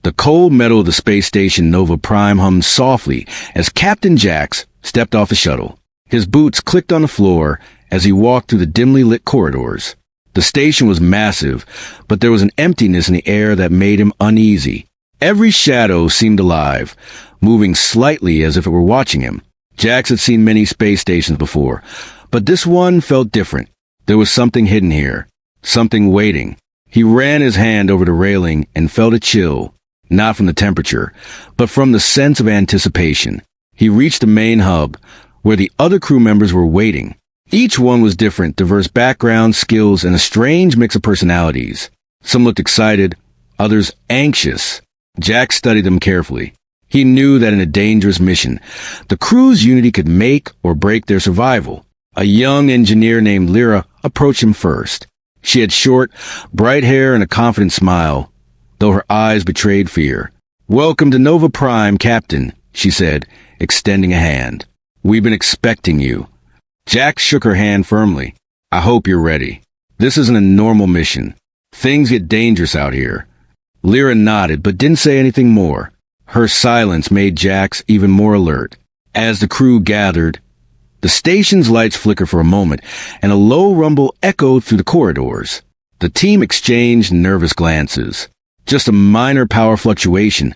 The cold metal of the space station Nova Prime hummed softly as Captain Jax stepped off the shuttle. His boots clicked on the floor as he walked through the dimly lit corridors. The station was massive, but there was an emptiness in the air that made him uneasy. Every shadow seemed alive, moving slightly as if it were watching him. Jax had seen many space stations before, but this one felt different. There was something hidden here, something waiting. He ran his hand over the railing and felt a chill, not from the temperature, but from the sense of anticipation. He reached the main hub, where the other crew members were waiting. Each one was different, diverse backgrounds, skills, and a strange mix of personalities. Some looked excited, others anxious. Jack studied them carefully. He knew that in a dangerous mission, the crew's unity could make or break their survival. A young engineer named Lyra approached him first. She had short, bright hair and a confident smile, though her eyes betrayed fear. "Welcome to Nova Prime, Captain," she said, extending a hand. "We've been expecting you." Jack shook her hand firmly. "I hope you're ready. This isn't a normal mission. Things get dangerous out here." Lyra nodded but didn't say anything more. Her silence made Jax even more alert. As the crew gathered, the station's lights flickered for a moment, and a low rumble echoed through the corridors. The team exchanged nervous glances. "Just a minor power fluctuation,"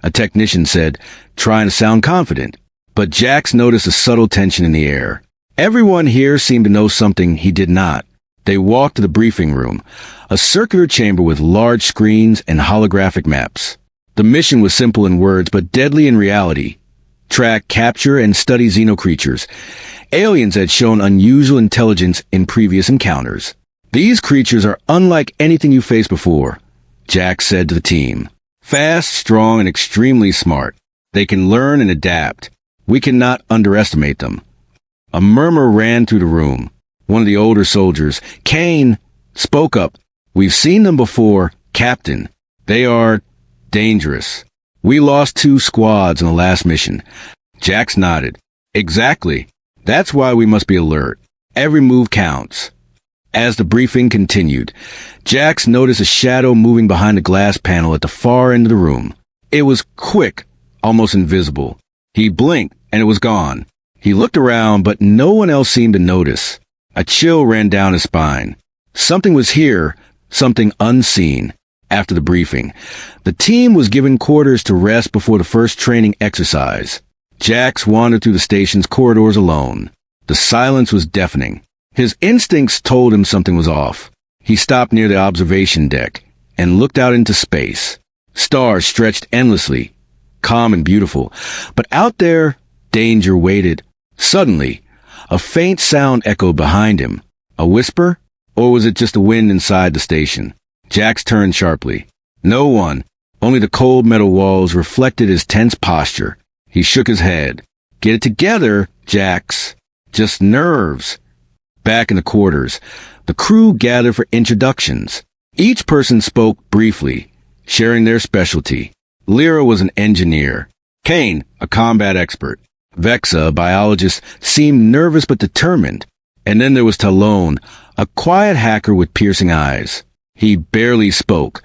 a technician said, trying to sound confident. But Jax noticed a subtle tension in the air. Everyone here seemed to know something he did not. They walked to the briefing room, a circular chamber with large screens and holographic maps. The mission was simple in words, but deadly in reality. Track, capture, and study Xeno creatures. Aliens had shown unusual intelligence in previous encounters. "These creatures are unlike anything you faced before," Jack said to the team. "Fast, strong, and extremely smart. They can learn and adapt. We cannot underestimate them." A murmur ran through the room. One of the older soldiers, Kane, spoke up. "We've seen them before, Captain. They are dangerous. We lost 2 squads in the last mission." Jax nodded. "Exactly. That's why we must be alert. Every move counts." As the briefing continued, Jax noticed a shadow moving behind a glass panel at the far end of the room. It was quick, almost invisible. He blinked, and it was gone. He looked around, but no one else seemed to notice. A chill ran down his spine. Something was here, something unseen. After the briefing, the team was given quarters to rest before the first training exercise. Jax wandered through the station's corridors alone. The silence was deafening. His instincts told him something was off. He stopped near the observation deck and looked out into space. Stars stretched endlessly, calm and beautiful, but out there, danger waited. Suddenly, a faint sound echoed behind him. A whisper? Or was it just the wind inside the station? Jax turned sharply. No one. Only the cold metal walls reflected his tense posture. He shook his head. "Get it together, Jax. Just nerves." Back in the quarters, the crew gathered for introductions. Each person spoke briefly, sharing their specialty. Lyra was an engineer. Kane, a combat expert. Vexa, a biologist, seemed nervous but determined. And then there was Talon, a quiet hacker with piercing eyes. He barely spoke,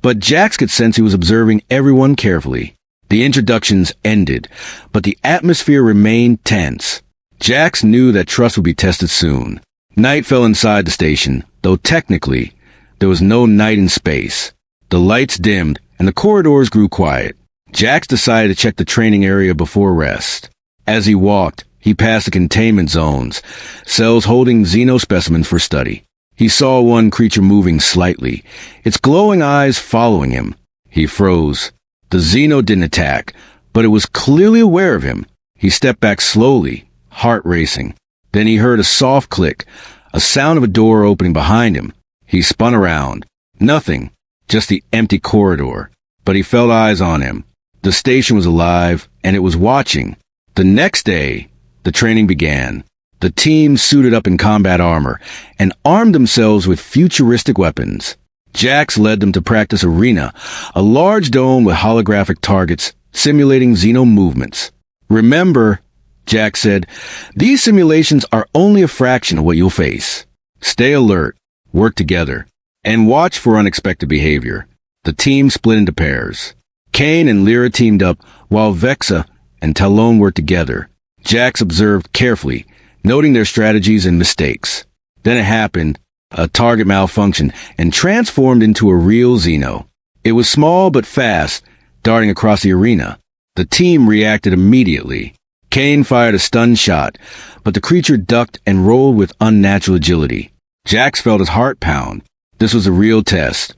but Jax could sense he was observing everyone carefully. The introductions ended, but the atmosphere remained tense. Jax knew that trust would be tested soon. Night fell inside the station, though technically, there was no night in space. The lights dimmed, and the corridors grew quiet. Jax decided to check the training area before rest. As he walked, he passed the containment zones, cells holding Xeno specimens for study. He saw one creature moving slightly, its glowing eyes following him. He froze. The Xeno didn't attack, but it was clearly aware of him. He stepped back slowly, heart racing. Then he heard a soft click, a sound of a door opening behind him. He spun around. Nothing, just the empty corridor. But he felt eyes on him. The station was alive, and it was watching. The next day, the training began. The team suited up in combat armor and armed themselves with futuristic weapons. Jax led them to practice Arena, a large dome with holographic targets simulating Xeno movements. "Remember," Jax said, "these simulations are only a fraction of what you'll face. Stay alert, work together, and watch for unexpected behavior." The team split into pairs. Kane and Lyra teamed up, while Vexa and Talon worked together. Jax observed carefully, noting their strategies and mistakes. Then it happened. A target malfunctioned and transformed into a real Xeno. It was small but fast, darting across the arena. The team reacted immediately. Kane fired a stun shot, but the creature ducked and rolled with unnatural agility. Jax felt his heart pound. This was a real test,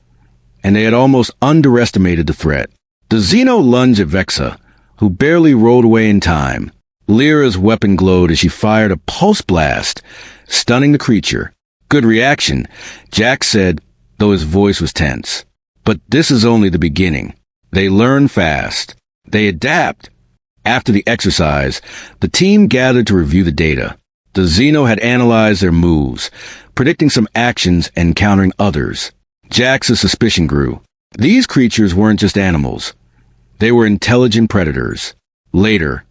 and they had almost underestimated the threat. The Xeno lunged at Vexa, who barely rolled away in time. Lyra's weapon glowed as she fired a pulse blast, stunning the creature. Good reaction, Jax said, though his voice was tense. But this is only the beginning. They learn fast. They adapt. After the exercise, the team gathered to review the data. The Xeno had analyzed their moves, predicting some actions and countering others. Jax's suspicion grew. These creatures weren't just animals. They were intelligent predators. Later,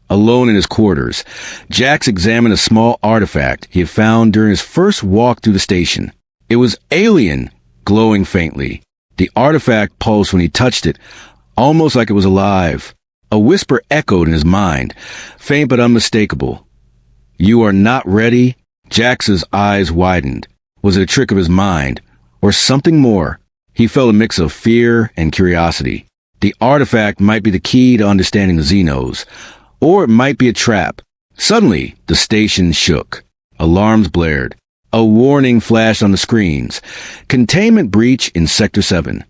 alone in his quarters, Jax examined a small artifact he had found during his first walk through the station. It was alien, glowing faintly. The artifact pulsed when he touched it, almost like it was alive. A whisper echoed in his mind, faint but unmistakable. "You are not ready?" Jax's eyes widened. Was it a trick of his mind, or something more? He felt a mix of fear and curiosity. The artifact might be the key to understanding the Xenos, or it might be a trap. Suddenly, the station shook. Alarms blared. A warning flashed on the screens. Containment breach in Sector 7.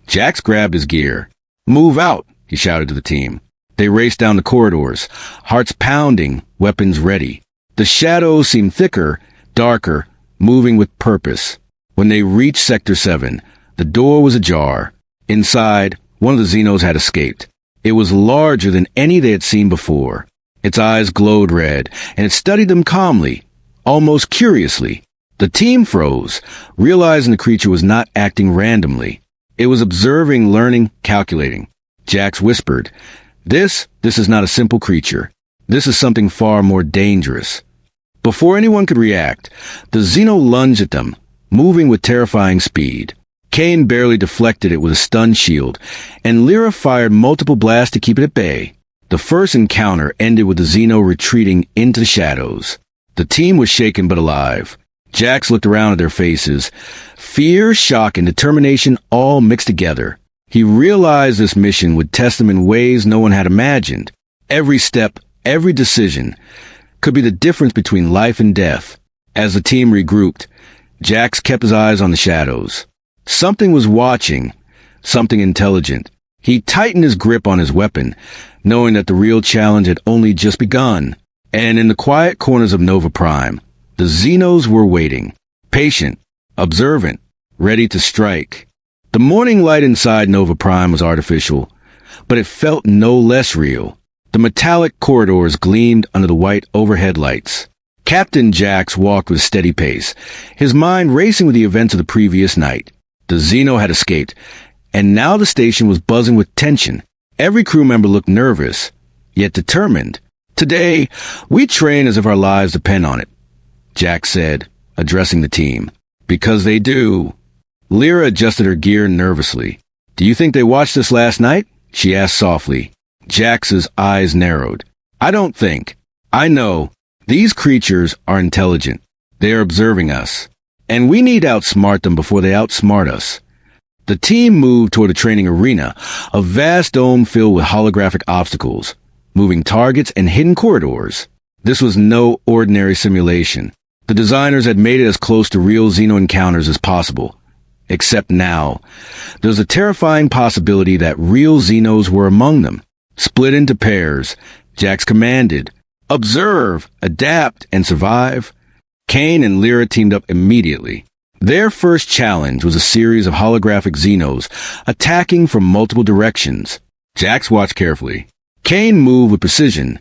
Jax grabbed his gear. "Move out," he shouted to the team. They raced down the corridors, hearts pounding, weapons ready. The shadows seemed thicker, darker, moving with purpose. When they reached Sector 7, the door was ajar. Inside, one of the Xenos had escaped. It was larger than any they had seen before. Its eyes glowed red, and it studied them calmly, almost curiously. The team froze, realizing the creature was not acting randomly. It was observing, learning, calculating. Jax whispered, This is not a simple creature. This is something far more dangerous." Before anyone could react, the Xeno lunged at them, moving with terrifying speed. Kane barely deflected it with a stun shield, and Lyra fired multiple blasts to keep it at bay. The first encounter ended with the Xeno retreating into the shadows. The team was shaken but alive. Jax looked around at their faces. Fear, shock, and determination all mixed together. He realized this mission would test them in ways no one had imagined. Every step, every decision, could be the difference between life and death. As the team regrouped, Jax kept his eyes on the shadows. Something was watching, something intelligent. He tightened his grip on his weapon, knowing that the real challenge had only just begun. And in the quiet corners of Nova Prime, the Xenos were waiting, patient, observant, ready to strike. The morning light inside Nova Prime was artificial, but it felt no less real. The metallic corridors gleamed under the white overhead lights. Captain Jax walked with a steady pace, his mind racing with the events of the previous night. The Xeno had escaped, and now the station was buzzing with tension. Every crew member looked nervous, yet determined. "Today, we train as if our lives depend on it," Jax said, addressing the team. "Because they do." Lyra adjusted her gear nervously. "Do you think they watched us last night?" she asked softly. Jax's eyes narrowed. "I don't think. I know. These creatures are intelligent. They are observing us. And we need to outsmart them before they outsmart us." The team moved toward the training arena, a vast dome filled with holographic obstacles, moving targets and hidden corridors. This was no ordinary simulation. The designers had made it as close to real Xeno encounters as possible. Except now, there was a terrifying possibility that real Xenos were among them. Split into pairs, Jax commanded, "Observe, adapt, and survive." Kane and Lyra teamed up immediately. Their first challenge was a series of holographic Xenos attacking from multiple directions. Jax watched carefully. Kane moved with precision,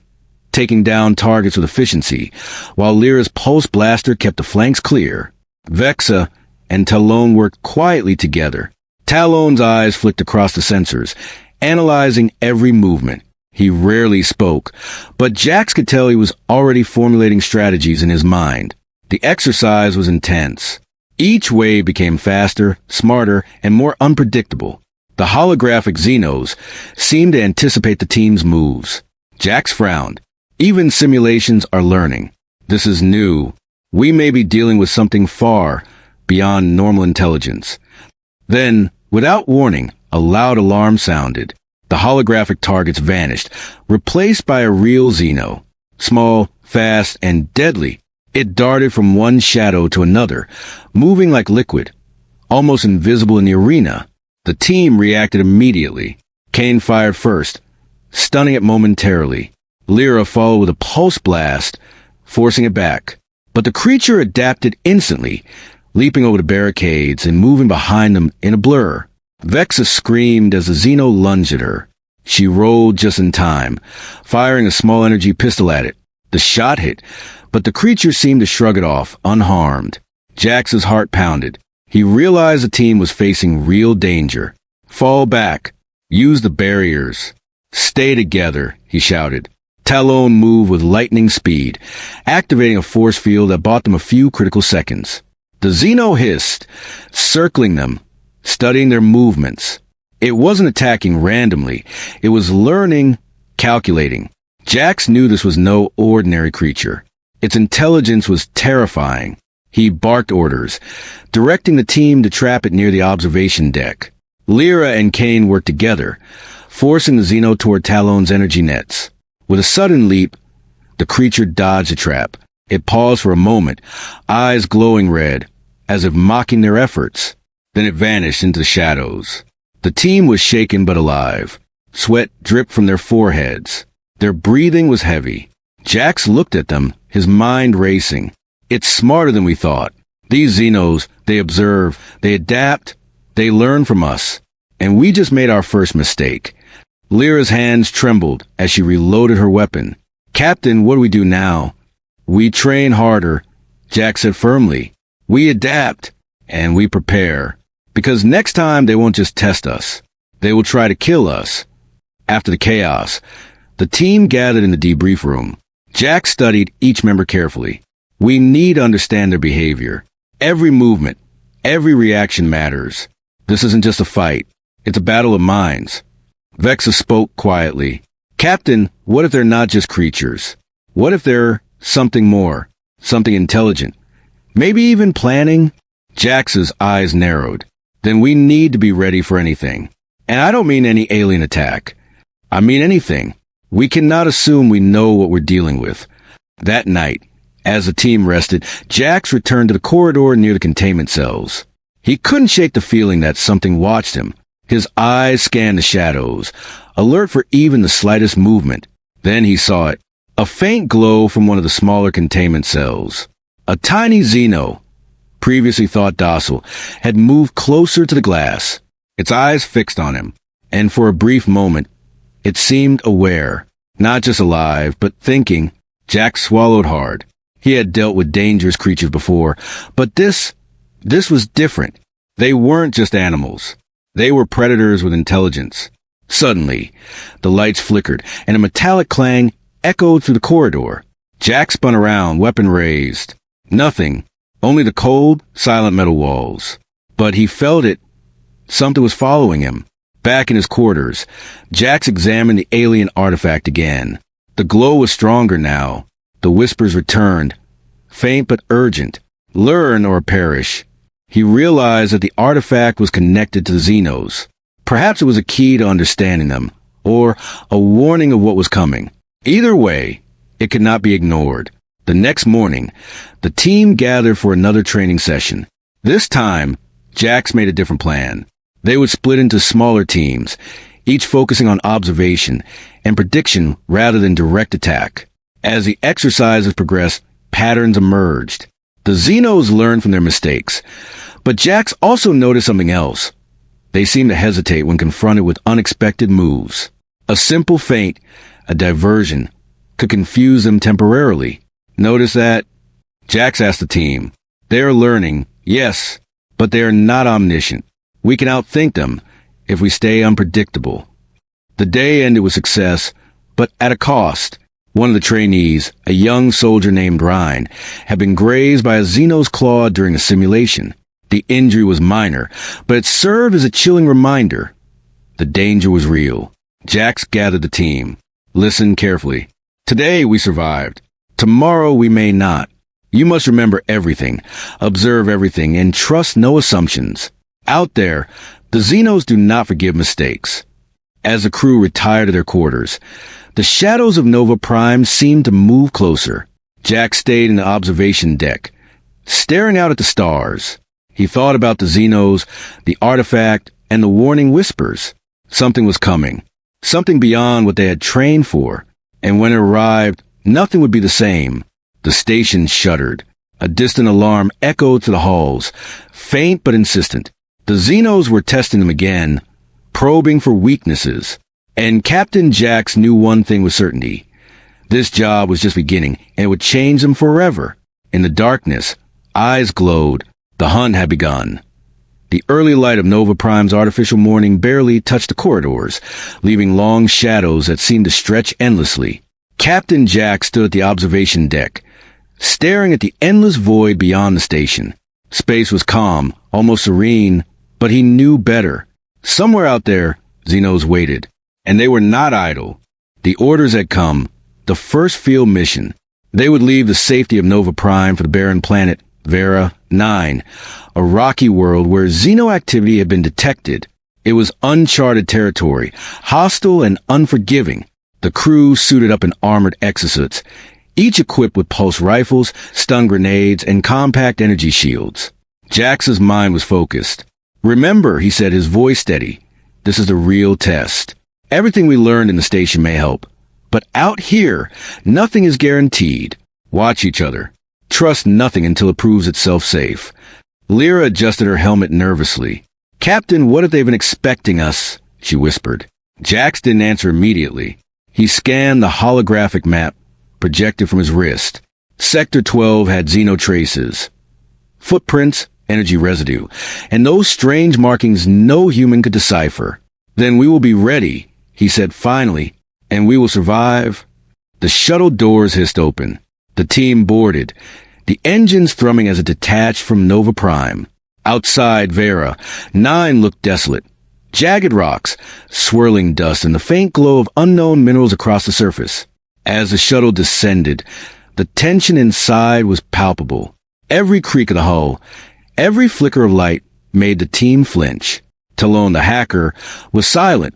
taking down targets with efficiency, while Lyra's pulse blaster kept the flanks clear. Vexa and Talon worked quietly together. Talon's eyes flicked across the sensors, analyzing every movement. He rarely spoke, but Jax could tell he was already formulating strategies in his mind. The exercise was intense. Each wave became faster, smarter, and more unpredictable. The holographic Xenos seemed to anticipate the team's moves. Jax frowned. Even simulations are learning. This is new. We may be dealing with something far beyond normal intelligence. Then, without warning, a loud alarm sounded. The holographic targets vanished, replaced by a real Xeno. Small, fast, and deadly, it darted from one shadow to another, moving like liquid, almost invisible in the arena. The team reacted immediately. Kane fired first, stunning it momentarily. Lyra followed with a pulse blast, forcing it back. But the creature adapted instantly, leaping over the barricades and moving behind them in a blur. Vexa screamed as the Xeno lunged at her. She rolled just in time, firing a small energy pistol at it. The shot hit, but the creature seemed to shrug it off, unharmed. Jax's heart pounded. He realized the team was facing real danger. Fall back. Use the barriers. Stay together, he shouted. Talon moved with lightning speed, activating a force field that bought them a few critical seconds. The Xeno hissed, circling them, studying their movements. It wasn't attacking randomly. It was learning, calculating. Jax knew this was no ordinary creature. Its intelligence was terrifying. He barked orders, directing the team to trap it near the observation deck. Lyra and Kane worked together, forcing the Xeno toward Talon's energy nets. With a sudden leap, the creature dodged the trap. It paused for a moment, eyes glowing red, as if mocking their efforts. Then it vanished into the shadows. The team was shaken but alive. Sweat dripped from their foreheads. Their breathing was heavy. Jax looked at them, his mind racing. It's smarter than we thought. These Xenos, they observe, they adapt, they learn from us. And we just made our first mistake. Lyra's hands trembled as she reloaded her weapon. Captain, what do we do now? We train harder, Jax said firmly. We adapt, and we prepare. Because next time they won't just test us. They will try to kill us. After the chaos, the team gathered in the debrief room. Jax studied each member carefully. We need to understand their behavior. Every movement, every reaction matters. This isn't just a fight. It's a battle of minds. Vexa spoke quietly. Captain, what if they're not just creatures? What if they're something more? Something intelligent? Maybe even planning? Jax's eyes narrowed. Then we need to be ready for anything. And I don't mean any alien attack. I mean anything. We cannot assume we know what we're dealing with. That night, as the team rested, Jax returned to the corridor near the containment cells. He couldn't shake the feeling that something watched him. His eyes scanned the shadows, alert for even the slightest movement. Then he saw it. A faint glow from one of the smaller containment cells. A tiny Xeno, previously thought docile, had moved closer to the glass, its eyes fixed on him. And for a brief moment, it seemed aware, not just alive, but thinking. Jax swallowed hard. He had dealt with dangerous creatures before, but this was different. They weren't just animals. They were predators with intelligence. Suddenly, the lights flickered, and a metallic clang echoed through the corridor. Jax spun around, weapon raised. Nothing. Only the cold, silent metal walls. But he felt it. Something was following him. Back in his quarters, Jax examined the alien artifact again. The glow was stronger now. The whispers returned, faint but urgent. Learn or perish. He realized that the artifact was connected to the Xenos. Perhaps it was a key to understanding them, or a warning of what was coming. Either way, it could not be ignored. The next morning, the team gathered for another training session. This time, Jax made a different plan. They would split into smaller teams, each focusing on observation and prediction rather than direct attack. As the exercises progressed, patterns emerged. The Xenos learned from their mistakes, but Jax also noticed something else. They seemed to hesitate when confronted with unexpected moves. A simple feint, a diversion, could confuse them temporarily. Notice that? Jax asked the team. They are learning, yes, but they are not omniscient. We can outthink them if we stay unpredictable. The day ended with success, but at a cost. One of the trainees, a young soldier named Ryan, had been grazed by a Xeno's claw during a simulation. The injury was minor, but it served as a chilling reminder. The danger was real. Jax gathered the team. Listen carefully. Today we survived. Tomorrow we may not. You must remember everything, observe everything, and trust no assumptions. Out there, the Xenos do not forgive mistakes. As the crew retired to their quarters, the shadows of Nova Prime seemed to move closer. Jack stayed in the observation deck, staring out at the stars. He thought about the Xenos, the artifact, and the warning whispers. Something was coming, something beyond what they had trained for, and when it arrived, nothing would be the same. The station shuddered. A distant alarm echoed to the halls, faint but insistent. The Xenos were testing them again, probing for weaknesses. And Captain Jax knew one thing with certainty. This job was just beginning, and it would change them forever. In the darkness, eyes glowed. The hunt had begun. The early light of Nova Prime's artificial morning barely touched the corridors, leaving long shadows that seemed to stretch endlessly. Captain Jack stood at the observation deck, staring at the endless void beyond the station. Space was calm, almost serene, but he knew better. Somewhere out there, Xenos waited. And they were not idle. The orders had come. The first field mission. They would leave the safety of Nova Prime for the barren planet Vera 9, a rocky world where Xeno activity had been detected. It was uncharted territory, hostile and unforgiving. The crew suited up in armored exosuits, each equipped with pulse rifles, stun grenades, and compact energy shields. Jax's mind was focused. Remember, he said, his voice steady, this is the real test. Everything we learned in the station may help. But out here, nothing is guaranteed. Watch each other. Trust nothing until it proves itself safe. Lyra adjusted her helmet nervously. Captain, what if they've been expecting us? She whispered. Jax didn't answer immediately. He scanned the holographic map projected from his wrist. Sector 12 had Xeno traces. Footprints, energy residue, and those strange markings no human could decipher. Then we will be ready, he said finally, and we will survive. The shuttle doors hissed open. The team boarded, the engines thrumming as it detached from Nova Prime. Outside Vera, 9 looked desolate. Jagged rocks, swirling dust, and the faint glow of unknown minerals across the surface. As the shuttle descended, the tension inside was palpable. Every creak of the hull, every flicker of light made the team flinch. Talon, the hacker, was silent,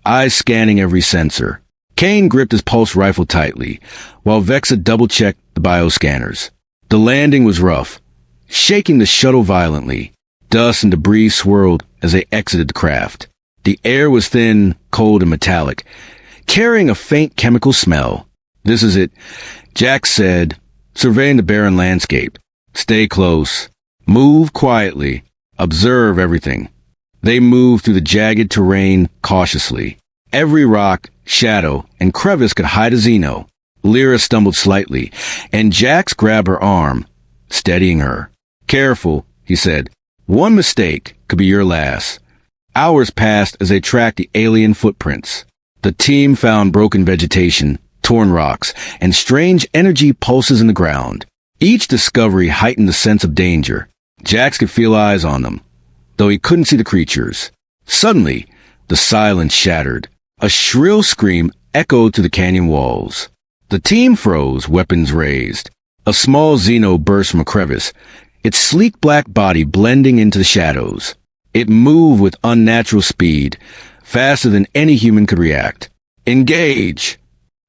eyes scanning every sensor. Kane gripped his pulse rifle tightly, while Vexa double-checked the bioscanners. The landing was rough, shaking the shuttle violently. Dust and debris swirled as they exited the craft. The air was thin, cold, and metallic, carrying a faint chemical smell. This is it, Jax said, surveying the barren landscape. Stay close. Move quietly. Observe everything. They moved through the jagged terrain cautiously. Every rock, shadow, and crevice could hide a Xeno. Lyra stumbled slightly, and Jax grabbed her arm, steadying her. Careful, he said. One mistake could be your last. Hours passed as they tracked the alien footprints. The team found broken vegetation, torn rocks, and strange energy pulses in the ground. Each discovery heightened the sense of danger. Jax could feel eyes on them, though he couldn't see the creatures. Suddenly, the silence shattered. A shrill scream echoed to the canyon walls. The team froze, weapons raised. A small Xeno burst from a crevice, its sleek black body blending into the shadows. It moved with unnatural speed, faster than any human could react. Engage!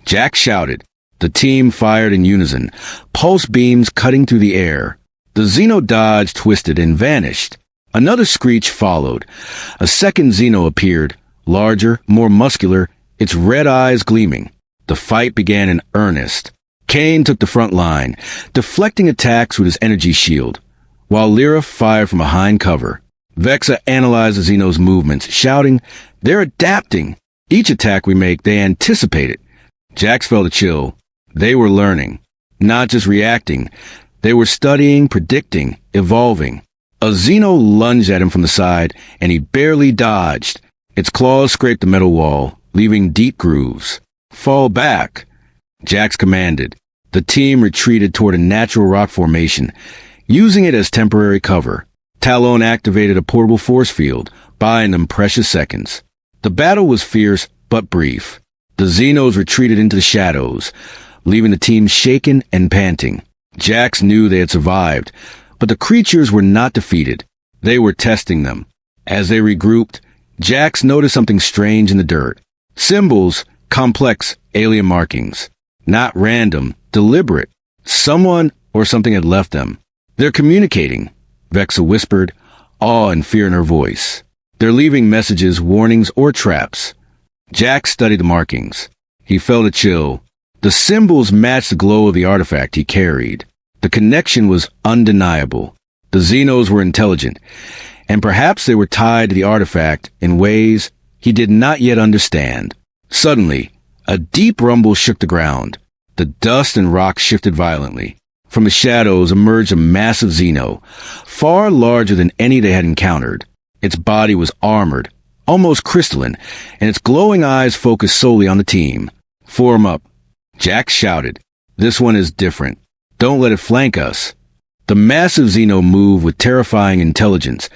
Jack shouted. The team fired in unison, pulse beams cutting through the air. The Xeno dodged, twisted, and vanished. Another screech followed. A second Xeno appeared, larger, more muscular, its red eyes gleaming. The fight began in earnest. Kane took the front line, deflecting attacks with his energy shield, while Lyra fired from behind cover. Vexa analyzed the Xeno's movements, shouting, "They're adapting! Each attack we make, they anticipate it." Jax felt a chill. They were learning, not just reacting. They were studying, predicting, evolving. A Xeno lunged at him from the side, and he barely dodged. Its claws scraped the metal wall, leaving deep grooves. "Fall back," Jax commanded. The team retreated toward a natural rock formation, using it as temporary cover. Talon activated a portable force field, buying them precious seconds. The battle was fierce but brief. The Xenos retreated into the shadows, leaving the team shaken and panting. Jax knew they had survived, but the creatures were not defeated. They were testing them. As they regrouped, Jax noticed something strange in the dirt. Symbols, complex alien markings. Not random, deliberate. Someone or something had left them. They're communicating, Vexa whispered, awe and fear in her voice. They're leaving messages, warnings, or traps. Jax studied the markings. He felt a chill. The symbols matched the glow of the artifact he carried. The connection was undeniable. The Xenos were intelligent, and perhaps they were tied to the artifact in ways he did not yet understand. Suddenly, a deep rumble shook the ground. The dust and rocks shifted violently. From the shadows emerged a massive Xeno, far larger than any they had encountered. Its body was armored, almost crystalline, and its glowing eyes focused solely on the team. Form up, Jax shouted. This one is different. Don't let it flank us. The massive Xeno moved with terrifying intelligence,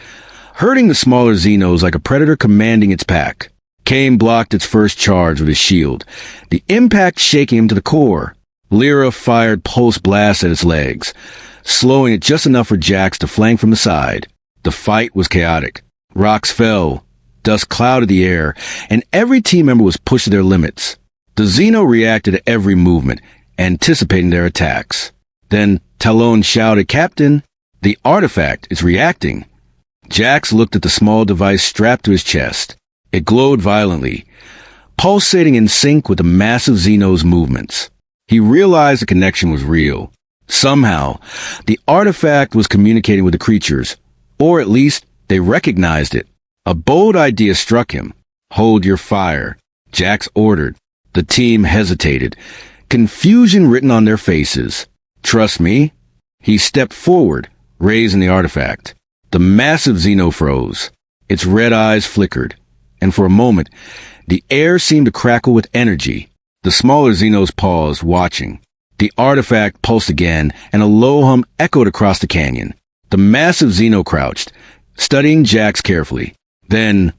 herding the smaller Xenos like a predator commanding its pack. Kane blocked its first charge with his shield, the impact shaking him to the core. Lyra fired pulse blasts at its legs, slowing it just enough for Jax to flank from the side. The fight was chaotic. Rocks fell, dust clouded the air, and every team member was pushed to their limits. The Xeno reacted to every movement, anticipating their attacks. Then Talon shouted, "Captain, the artifact is reacting." Jax looked at the small device strapped to his chest. It glowed violently, pulsating in sync with the massive Xeno's movements. He realized the connection was real. Somehow, the artifact was communicating with the creatures, or at least they recognized it. A bold idea struck him. "Hold your fire," Jax ordered. The team hesitated, confusion written on their faces. "Trust me." He stepped forward, raising the artifact. The massive Xeno froze. Its red eyes flickered, and for a moment, the air seemed to crackle with energy. The smaller Xenos paused, watching. The artifact pulsed again, and a low hum echoed across the canyon. The massive Xeno crouched, studying Jax carefully. Then,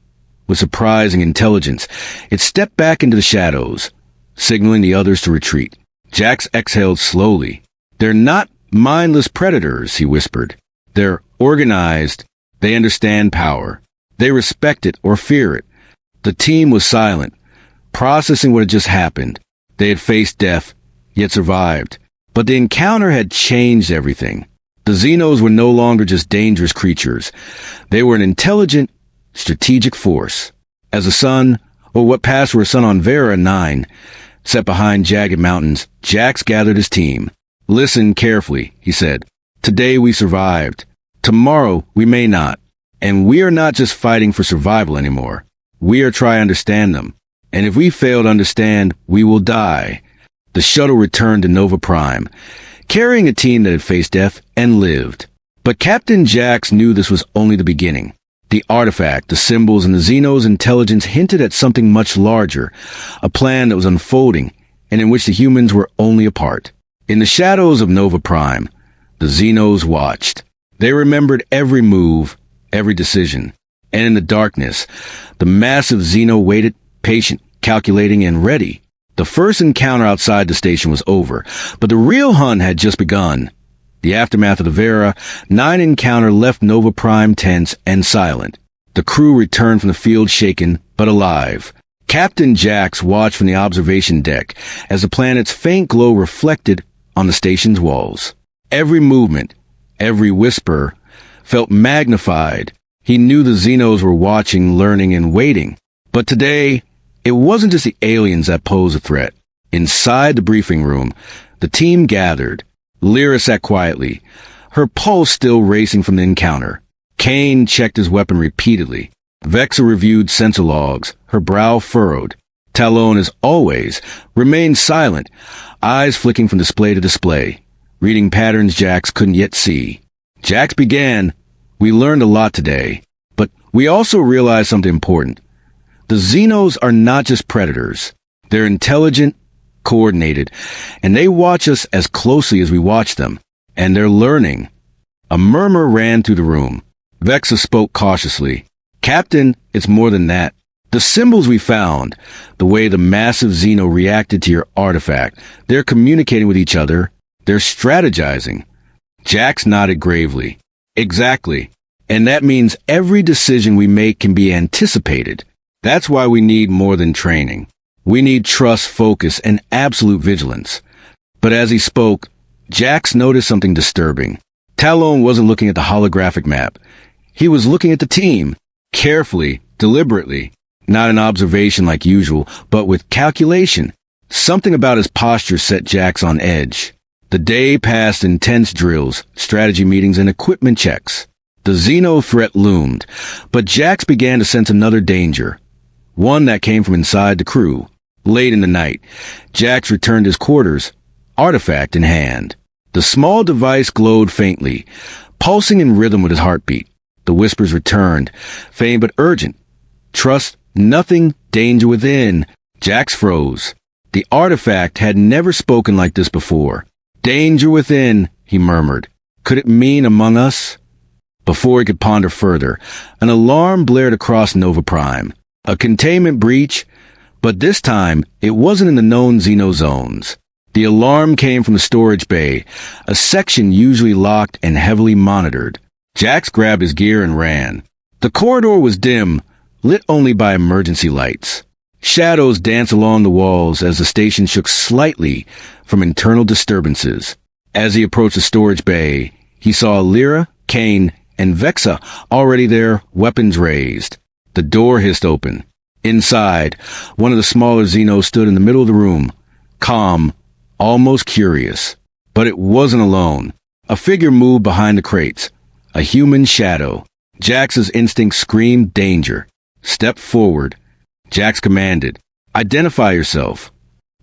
with surprising intelligence, it stepped back into the shadows, signaling the others to retreat. Jax exhaled slowly. "They're not mindless predators," he whispered. "They're organized. They understand power. They respect it or fear it." The team was silent, processing what had just happened. They had faced death, yet survived. But the encounter had changed everything. The Xenos were no longer just dangerous creatures. They were an intelligent, strategic force. As the sun, or what passed for a sun on Vera 9, set behind jagged mountains, Jax gathered his team. "Listen carefully," he said. "Today we survived. Tomorrow we may not. And we are not just fighting for survival anymore. We are trying to understand them. And if we fail to understand, we will die." The shuttle returned to Nova Prime, carrying a team that had faced death and lived. But Captain Jax knew this was only the beginning. The artifact, the symbols, and the Xeno's intelligence hinted at something much larger, a plan that was unfolding, and in which the humans were only a part. In the shadows of Nova Prime, the Xenos watched. They remembered every move, every decision. And in the darkness, the massive Xeno waited, patient, calculating, and ready. The first encounter outside the station was over, but the real hunt had just begun. The aftermath of the Vera 9 encounter left Nova Prime tense and silent. The crew returned from the field shaken, but alive. Captain Jax watched from the observation deck as the planet's faint glow reflected on the station's walls. Every movement, every whisper, felt magnified. He knew the Xenos were watching, learning, and waiting. But today, it wasn't just the aliens that posed a threat. Inside the briefing room, the team gathered. Lyra sat quietly, her pulse still racing from the encounter. Kane checked his weapon repeatedly. Vexa reviewed sensor logs, her brow furrowed. Talon, as always, remained silent, eyes flicking from display to display, reading patterns Jax couldn't yet see. Jax began, "We learned a lot today, but we also realized something important. The Xenos are not just predators. They're intelligent, coordinated, and they watch us as closely as we watch them. And they're learning." A murmur ran through the room. Vexa spoke cautiously. "Captain, it's more than that. The symbols we found, the way the massive Xeno reacted to your artifact, they're communicating with each other, they're strategizing. Jax nodded gravely. Exactly. And that means every decision we make can be anticipated. That's why we need more than training. We need trust, focus, and absolute vigilance. But as he spoke, Jax noticed something disturbing. Talon wasn't looking at the holographic map. He was looking at the team, carefully, deliberately. Not an observation like usual, but with calculation. Something about his posture set Jax on edge. The day passed in tense drills, strategy meetings, and equipment checks. The Xeno threat loomed, but Jax began to sense another danger. One that came from inside the crew. Late in the night, Jax returned to his quarters, artifact in hand. The small device glowed faintly, pulsing in rhythm with his heartbeat. The whispers returned, faint but urgent. Trust, nothing, danger within. Jax froze. The artifact had never spoken like this before. Danger within, he murmured. Could it mean among us? Before he could ponder further, an alarm blared across Nova Prime. A containment breach, but this time it wasn't in the known Xeno zones. The alarm came from the storage bay, a section usually locked and heavily monitored. Jax grabbed his gear and ran. The corridor was dim, lit only by emergency lights. Shadows danced along the walls as the station shook slightly from internal disturbances. As he approached the storage bay, he saw Lyra, Kane, and Vexa already there, weapons raised. The door hissed open. Inside, one of the smaller Xenos stood in the middle of the room, calm, almost curious. But it wasn't alone. A figure moved behind the crates, a human shadow. Jax's instinct screamed danger. Step forward. Jax commanded. Identify yourself.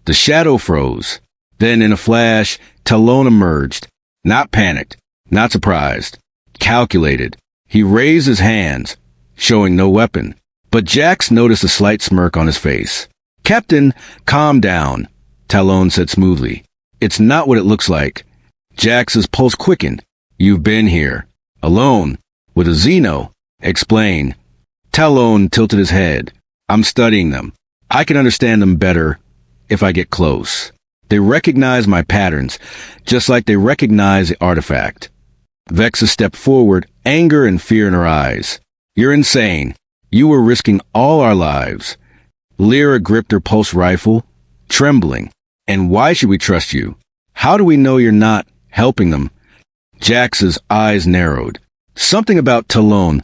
The shadow froze. Then, in a flash, Talon emerged. Not panicked, not surprised. Calculated. He raised his hands, showing no weapon. But Jax noticed a slight smirk on his face. Captain, calm down, Talon said smoothly. It's not what it looks like. Jax's pulse quickened. You've been here. Alone. With a Xeno. Explain. Talon tilted his head. I'm studying them. I can understand them better if I get close. They recognize my patterns, just like they recognize the artifact. Vexa stepped forward, anger and fear in her eyes. You're insane. You were risking all our lives. Lyra gripped her pulse rifle, trembling. And why should we trust you? How do we know you're not helping them? Jax's eyes narrowed. Something about Talon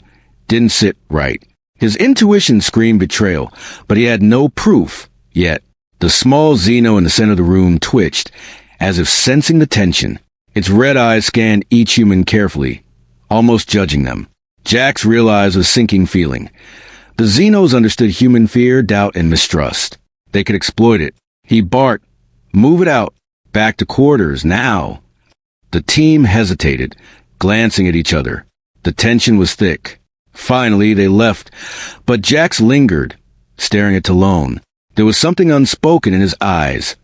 didn't sit right. His intuition screamed betrayal, but he had no proof. Yet, the small Xeno in the center of the room twitched, as if sensing the tension. Its red eyes scanned each human carefully, almost judging them. Jax realized a sinking feeling. The Xenos understood human fear, doubt, and mistrust. They could exploit it. He barked, "Move it out. Back to quarters, now." The team hesitated, glancing at each other. The tension was thick. Finally, they left, but Jax lingered, staring at Talon. There was something unspoken in his eyes,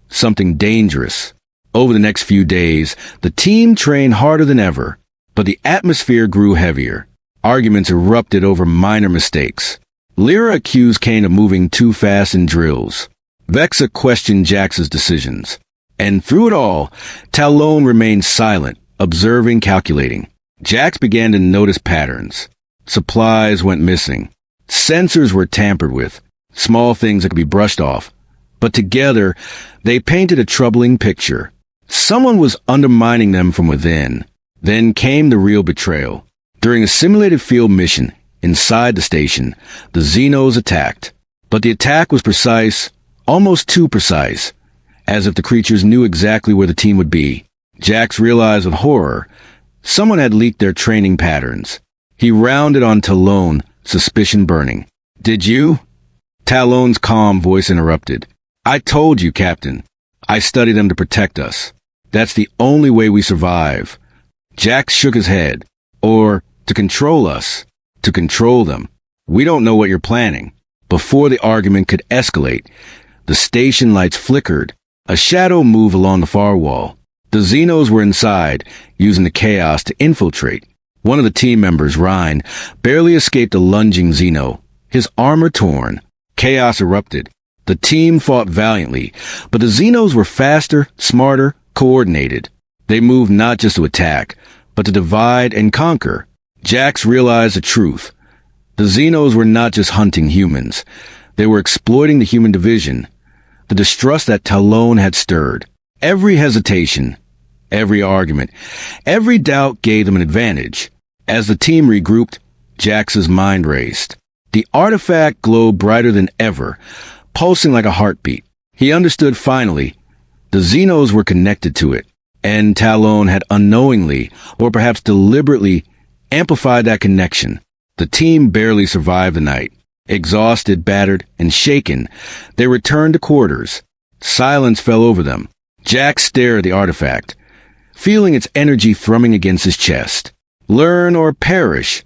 something dangerous. Over the next few days, the team trained harder than ever, but the atmosphere grew heavier. Arguments erupted over minor mistakes. Lyra accused Kane of moving too fast in drills. Vexa questioned Jax's decisions. And through it all, Talon remained silent, observing, calculating. Jax began to notice patterns. Supplies went missing. Sensors were tampered with. Small things that could be brushed off. But together, they painted a troubling picture. Someone was undermining them from within. Then came the real betrayal. During a simulated field mission, inside the station, the Xenos attacked. But the attack was precise, almost too precise, as if the creatures knew exactly where the team would be. Jax realized with horror, someone had leaked their training patterns. He rounded on Talon, suspicion burning. Did you? Talon's calm voice interrupted. I told you, Captain. I study them to protect us. That's the only way we survive. Jax shook his head. Or, to control us. To control them. We don't know what you're planning. Before the argument could escalate, the station lights flickered. A shadow moved along the far wall. The Xenos were inside, using the chaos to infiltrate. One of the team members, Rhine, barely escaped a lunging Xeno. his armor torn. Chaos erupted. The team fought valiantly, but the Xenos were faster, smarter, coordinated. They moved not just to attack, but to divide and conquer. Jax realized the truth. The Xenos were not just hunting humans. They were exploiting the human division, the distrust that Talon had stirred. Every hesitation, every argument, every doubt gave them an advantage. As the team regrouped, Jax's mind raced. The artifact glowed brighter than ever, pulsing like a heartbeat. He understood finally. The Xenos were connected to it, and Talon had unknowingly, or perhaps deliberately, amplified that connection. The team barely survived the night. Exhausted, battered, and shaken, they returned to quarters. Silence fell over them. Jax stared at the artifact, feeling its energy thrumming against his chest. Learn or perish,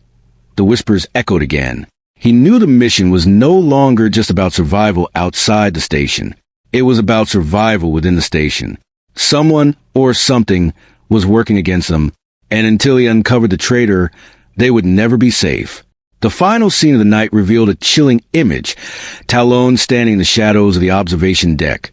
the whispers echoed again. He knew the mission was no longer just about survival outside the station. It was about survival within the station. Someone or something was working against them, and until he uncovered the traitor, they would never be safe. The final scene of the night revealed a chilling image. Talon standing in the shadows of the observation deck,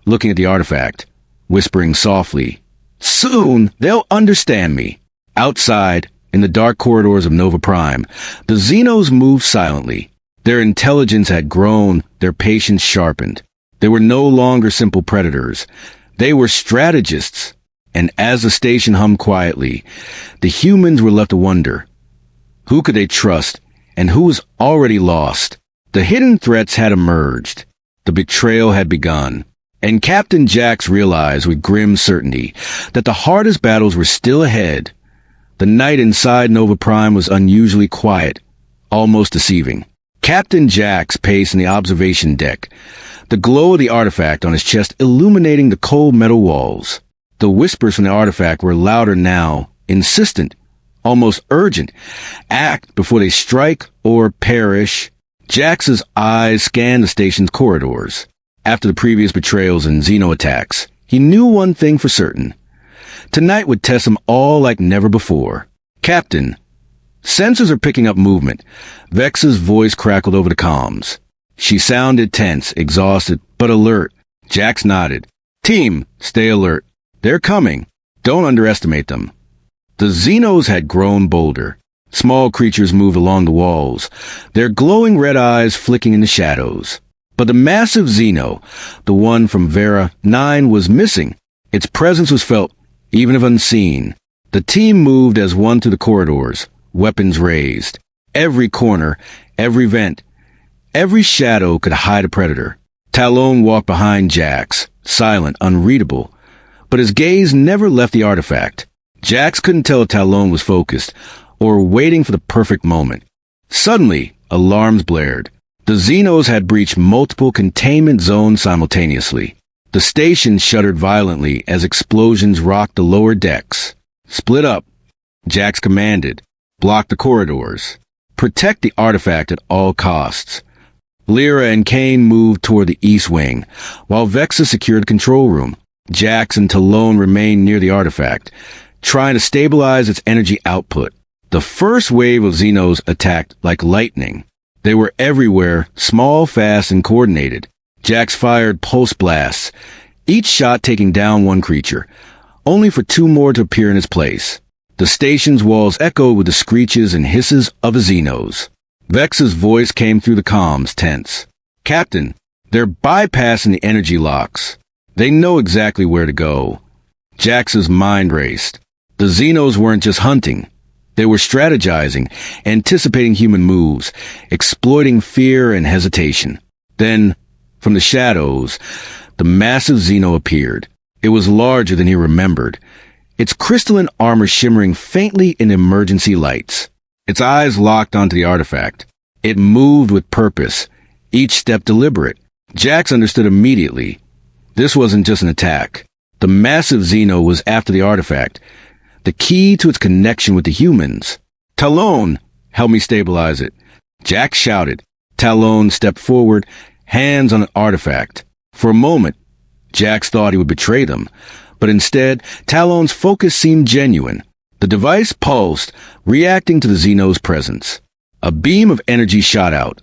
looking at the artifact, whispering softly, "Soon they'll understand me." Outside, in the dark corridors of Nova Prime, the Xenos moved silently. Their intelligence had grown, their patience sharpened. They were no longer simple predators. They were strategists. And as the station hummed quietly, the humans were left to wonder. Who could they trust, and who was already lost? The hidden threats had emerged. The betrayal had begun. And Captain Jax realized with grim certainty that the hardest battles were still ahead. The night inside Nova Prime was unusually quiet, almost deceiving. Captain Jax paced in the observation deck, the glow of the artifact on his chest illuminating the cold metal walls. The whispers from the artifact were louder now, insistent, almost urgent. Act before they strike or perish. Jax's eyes scanned the station's corridors. After the previous betrayals and Xeno attacks, he knew one thing for certain. Tonight would test them all like never before. "Captain, sensors are picking up movement." Vex's voice crackled over the comms. She sounded tense, exhausted, but alert. Jax nodded. "Team, stay alert. They're coming. Don't underestimate them." The Xenos had grown bolder. Small creatures moved along the walls, their glowing red eyes flicking in the shadows. But the massive Xeno, the one from Vera 9, was missing. Its presence was felt, even if unseen. The team moved as one through the corridors, weapons raised. Every corner, every vent, every shadow could hide a predator. Talon walked behind Jax, silent, unreadable, but his gaze never left the artifact. Jax couldn't tell if Talon was focused or waiting for the perfect moment. Suddenly, alarms blared. The Xenos had breached multiple containment zones simultaneously. The station shuddered violently as explosions rocked the lower decks. "Split up," Jax commanded. "Block the corridors. Protect the artifact at all costs." Lyra and Kane moved toward the east wing, while Vexa secured the control room. Jax and Talon remained near the artifact, trying to stabilize its energy output. The first wave of Xenos attacked like lightning. They were everywhere, small, fast, and coordinated. Jax fired pulse blasts, each shot taking down one creature, only for two more to appear in its place. The station's walls echoed with the screeches and hisses of the Xenos. Vex's voice came through the comms, tense. "Captain, they're bypassing the energy locks. They know exactly where to go." Jax's mind raced. The Xenos weren't just hunting. They were strategizing, anticipating human moves, exploiting fear and hesitation. Then, from the shadows, the massive Xeno appeared. It was larger than he remembered, its crystalline armor shimmering faintly in emergency lights. Its eyes locked onto the artifact. It moved with purpose, each step deliberate. Jax understood immediately. This wasn't just an attack. The massive Xeno was after the artifact, the key to its connection with the humans. "Talon, help me stabilize it," Jax shouted. Talon stepped forward, hands on an artifact. For a moment, Jax thought he would betray them, but instead, Talon's focus seemed genuine. The device pulsed, reacting to the Xeno's presence. A beam of energy shot out,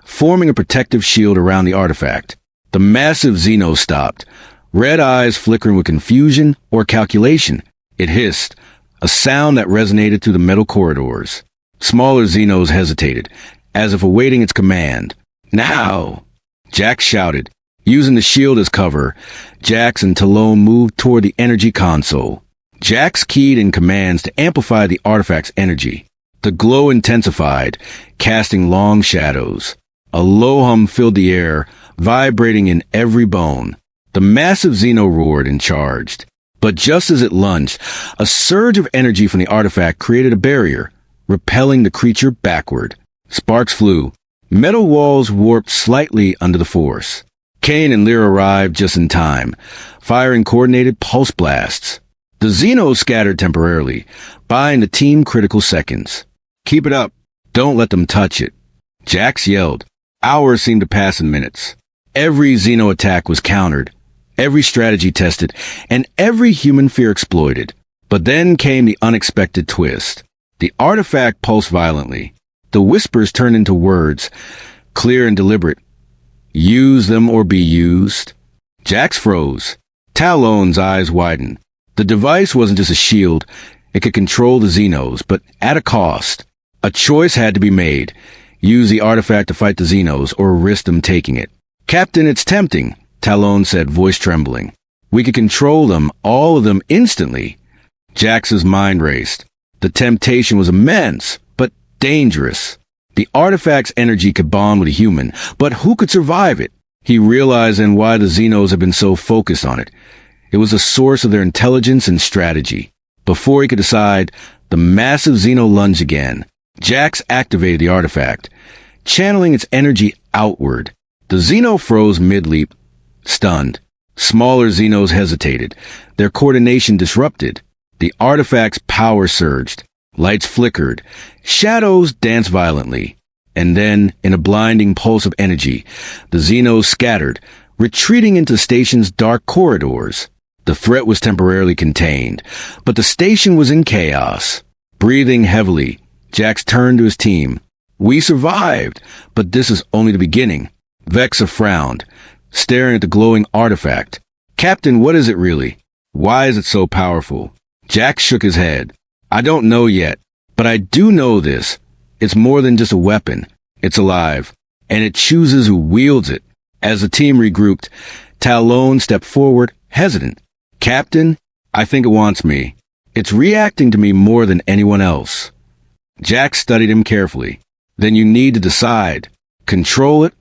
forming a protective shield around the artifact. The massive Xeno stopped, red eyes flickering with confusion or calculation. It hissed, a sound that resonated through the metal corridors. Smaller Xenos hesitated, as if awaiting its command. "Now!" Jax shouted. Using the shield as cover, Jax and Talon moved toward the energy console. Jax keyed in commands to amplify the artifact's energy. The glow intensified, casting long shadows. A low hum filled the air, vibrating in every bone. The massive Xeno roared and charged. But just as it lunged, a surge of energy from the artifact created a barrier, repelling the creature backward. Sparks flew. Metal walls warped slightly under the force. Kane and Lyra arrived just in time, firing coordinated pulse blasts. The Xenos scattered temporarily, buying the team critical seconds. "Keep it up. Don't let them touch it." Jax yelled. Hours seemed to pass in minutes. Every Xeno attack was countered, every strategy tested, and every human fear exploited. But then came the unexpected twist. The artifact pulsed violently. The whispers turned into words, clear and deliberate. "Use them or be used." Jax froze. Talon's eyes widened. The device wasn't just a shield. It could control the Xenos, but at a cost. A choice had to be made. Use the artifact to fight the Xenos or risk them taking it. "Captain, it's tempting," Talon said, voice trembling. "We could control them, all of them, instantly." Jax's mind raced. The temptation was immense, but dangerous. The artifact's energy could bond with a human, but who could survive it? He realized then why the Xenos had been so focused on it. It was the source of their intelligence and strategy. Before he could decide, the massive Xeno lunged again. Jax activated the artifact, channeling its energy outward. The Xeno froze mid-leap, stunned. Smaller Xenos hesitated, their coordination disrupted. The artifact's power surged. Lights flickered. Shadows danced violently. And then, in a blinding pulse of energy, the Xenos scattered, retreating into the station's dark corridors. The threat was temporarily contained, but the station was in chaos. Breathing heavily, Jax turned to his team. "We survived, but this is only the beginning." Vexa frowned, staring at the glowing artifact. "Captain, what is it really? Why is it so powerful?" Jax shook his head. "I don't know yet, but I do know this. It's more than just a weapon. It's alive, and it chooses who wields it." As the team regrouped, Talon stepped forward, hesitant. "Captain, I think it wants me. It's reacting to me more than anyone else." Jax studied him carefully. "Then you need to decide. Control it,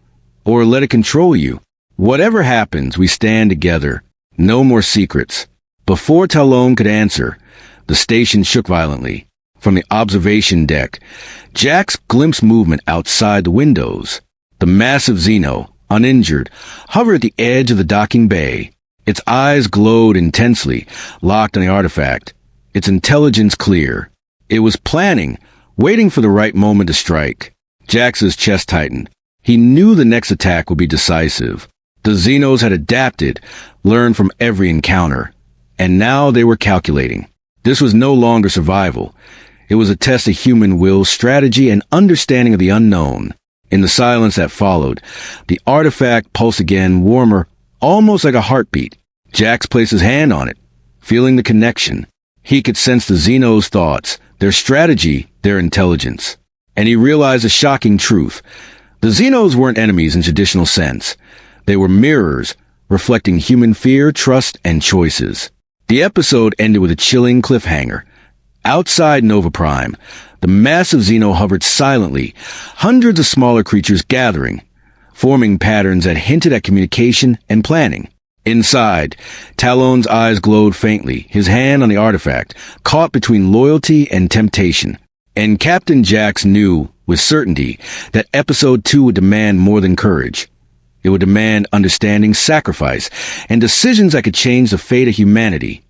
or let it control you. Whatever happens, we stand together. No more secrets." Before Talon could answer, the station shook violently. From the observation deck, Jax glimpsed movement outside the windows. The massive Xeno, uninjured, hovered at the edge of the docking bay. Its eyes glowed intensely, locked on the artifact, its intelligence clear. It was planning, waiting for the right moment to strike. Jax's chest tightened. He knew the next attack would be decisive. The Xenos had adapted, learned from every encounter, and now they were calculating. This was no longer survival. It was a test of human will, strategy, and understanding of the unknown. In the silence that followed, the artifact pulsed again, warmer, almost like a heartbeat. Jax placed his hand on it, feeling the connection. He could sense the Xenos' thoughts, their strategy, their intelligence. And he realized a shocking truth. The Xenos weren't enemies in traditional sense. They were mirrors, reflecting human fear, trust, and choices. The episode ended with a chilling cliffhanger. Outside Nova Prime, the massive Xeno hovered silently, hundreds of smaller creatures gathering, forming patterns that hinted at communication and planning. Inside, Talon's eyes glowed faintly, his hand on the artifact, caught between loyalty and temptation. And Captain Jax knew, with certainty, that Episode 2 would demand more than courage. It would demand understanding, sacrifice, and decisions that could change the fate of humanity.